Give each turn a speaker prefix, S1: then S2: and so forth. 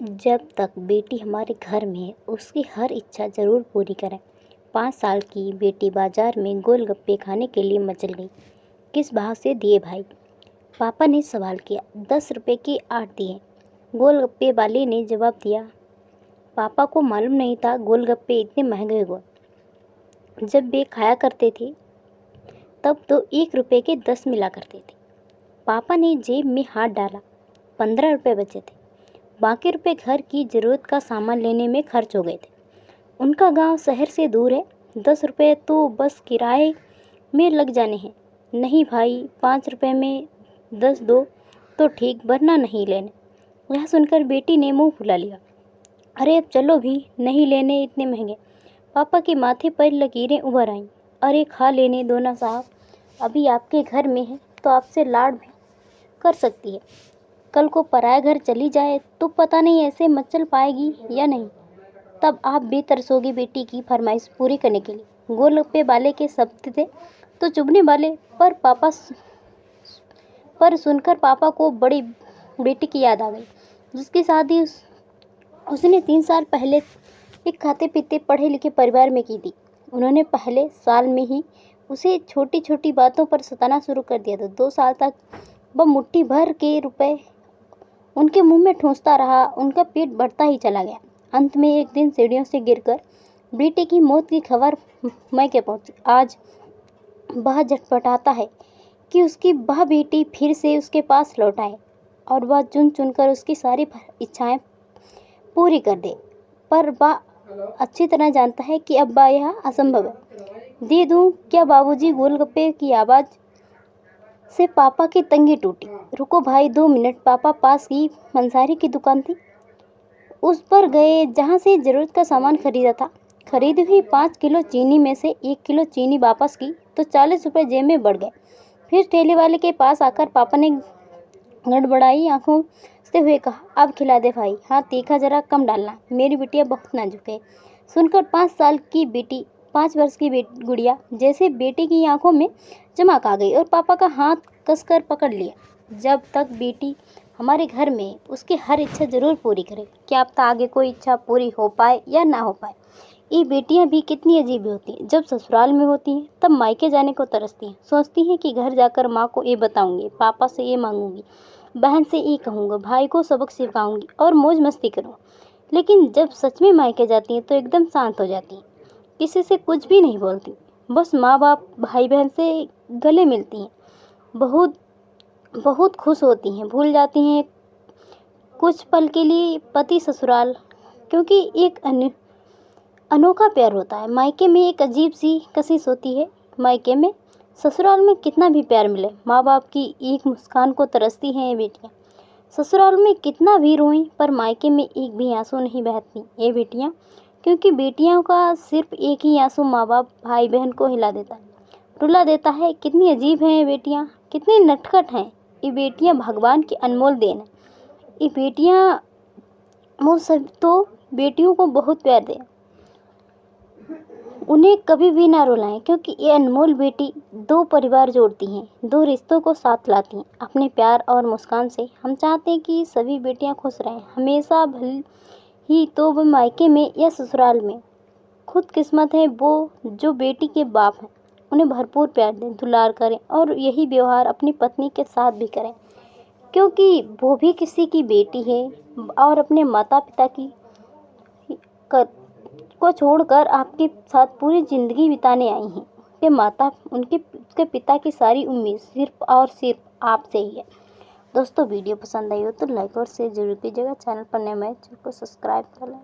S1: जब तक बेटी हमारे घर में है उसकी हर इच्छा ज़रूर पूरी करें। 5 साल की बेटी बाजार में गोलगप्पे खाने के लिए मचल गई। किस भाव से दिए भाई? पापा ने सवाल किया। 10 रुपये के 8 दिए, गोलगप्पे वाले ने जवाब दिया। पापा को मालूम नहीं था गोलगप्पे इतने महंगे हुए। जब वे खाया करते थे तब तो 1 रुपये के 10 मिला करते थे। पापा ने जेब में हाथ डाला। 15 रुपये बचे थे। बाकी रुपए घर की ज़रूरत का सामान लेने में खर्च हो गए थे। उनका गांव शहर से दूर है। 10 रुपये तो बस किराए में लग जाने हैं। नहीं भाई, 5 रुपये में 10 दो तो ठीक, वरना नहीं लेने। यह सुनकर बेटी ने मुंह फुला लिया। अरे अब चलो भी, नहीं लेने इतने महंगे। पापा के माथे पर लकीरें उभर आईं। अरे खा लेने दो ना साहब, अभी आपके घर में है तो आपसे लाड भी कर सकती है। कल को पराया घर चली जाए तो पता नहीं ऐसे मचल पाएगी या नहीं। तब आप बेतरसोगी बेटी की फरमाइश पूरी करने के लिए। गोलगप्पे वाले के शब्द थे तो चुभने वाले, पर सुनकर पापा को बड़ी बेटी की याद आ गई, जिसकी शादी उसने 3 साल पहले एक खाते पीते पढ़े लिखे परिवार में की थी। उन्होंने पहले साल में ही उसे छोटी छोटी बातों पर सताना शुरू कर दिया था। 2 साल तक वह मुट्ठी भर के रुपए उनके मुंह में ठूंसता रहा। उनका पेट बढ़ता ही चला गया। अंत में एक दिन सीढ़ियों से गिरकर बेटे की मौत की खबर मायके पहुंची। आज वह झटपटाता है कि उसकी वह बेटी फिर से उसके पास लौट आए और वह चुन चुनकर उसकी सारी इच्छाएं पूरी कर दे। पर वह अच्छी तरह जानता है कि अब यह असंभव है। दे दूं क्या बाबूजी? गोलगप्पे की आवाज़ से पापा की तंगी टूटी। रुको भाई, 2 मिनट। पापा पास ही मंसारी की दुकान थी, उस पर गए जहाँ से ज़रूरत का सामान खरीदा था। खरीदी हुई 5 किलो चीनी में से 1 किलो चीनी वापस की तो 40 रुपये जेब में बढ़ गए। फिर ठेले वाले के पास आकर पापा ने गड़बड़ाई आंखों से हुए कहा, अब खिला दे भाई। हाँ, तीखा जरा कम डालना, मेरी बिटिया बहुत नाजुक है। सुनकर 5 साल की बेटी 5 वर्ष की गुड़िया जैसे बेटी की आंखों में चमक आ गई और पापा का हाथ कसकर पकड़ लिया। जब तक बेटी हमारे घर में उसकी हर इच्छा ज़रूर पूरी करे। क्या पता आगे कोई इच्छा पूरी हो पाए या ना हो पाए। ये बेटियां भी कितनी अजीब होती हैं। जब ससुराल में होती हैं तब मायके जाने को तरसती हैं। सोचती हैं कि घर जाकर माँ को ये बताऊंगी, पापा से ये मांगूंगी, बहन से ये कहूँगा, भाई को सबक सिखाऊंगी और मौज मस्ती करूँ। लेकिन जब सच में मायके जाती हैं तो एकदम शांत हो जाती हैं। किसी से कुछ भी नहीं बोलती, बस माँ बाप भाई बहन से गले मिलती हैं। बहुत बहुत खुश होती हैं, भूल जाती हैं कुछ पल के लिए पति ससुराल, क्योंकि एक अनोखा प्यार होता है। मायके में एक अजीब सी कशिश होती है। मायके में ससुराल में कितना भी प्यार मिले, माँ बाप की एक मुस्कान को तरसती हैं ये बेटियाँ। ससुराल में कितना भी रोएं पर मायके में एक भी आंसू नहीं बहती ये बेटियाँ, क्योंकि बेटियों का सिर्फ एक ही आंसू माँ बाप भाई बहन को हिला देता है, रुला देता है। कितनी अजीब हैं ये बेटियाँ, कितनी नटखट हैं ये बेटियाँ। भगवान की अनमोल देन है ये बेटियाँ। वो सब तो बेटियों को बहुत प्यार दें, उन्हें कभी भी ना रुलाएं, क्योंकि ये अनमोल बेटी 2 परिवार जोड़ती हैं, 2 रिश्तों को साथ लाती हैं अपने प्यार और मुस्कान से। हम चाहते हैं कि सभी बेटियां खुश रहें हमेशा, भले ही तो वो मायके में या ससुराल में। खुद किस्मत है वो जो बेटी के बाप हैं, उन्हें भरपूर प्यार दें, दुलार करें और यही व्यवहार अपनी पत्नी के साथ भी करें, क्योंकि वो भी किसी की बेटी है और अपने माता पिता को छोड़कर आपके साथ पूरी ज़िंदगी बिताने आई हैं। उनके पिता की सारी उम्मीद सिर्फ और सिर्फ आपसे ही है। दोस्तों, वीडियो पसंद आई हो तो लाइक और शेयर जरूर कीजिएगा। चैनल पर नए हैं चैनल को सब्सक्राइब कर लें।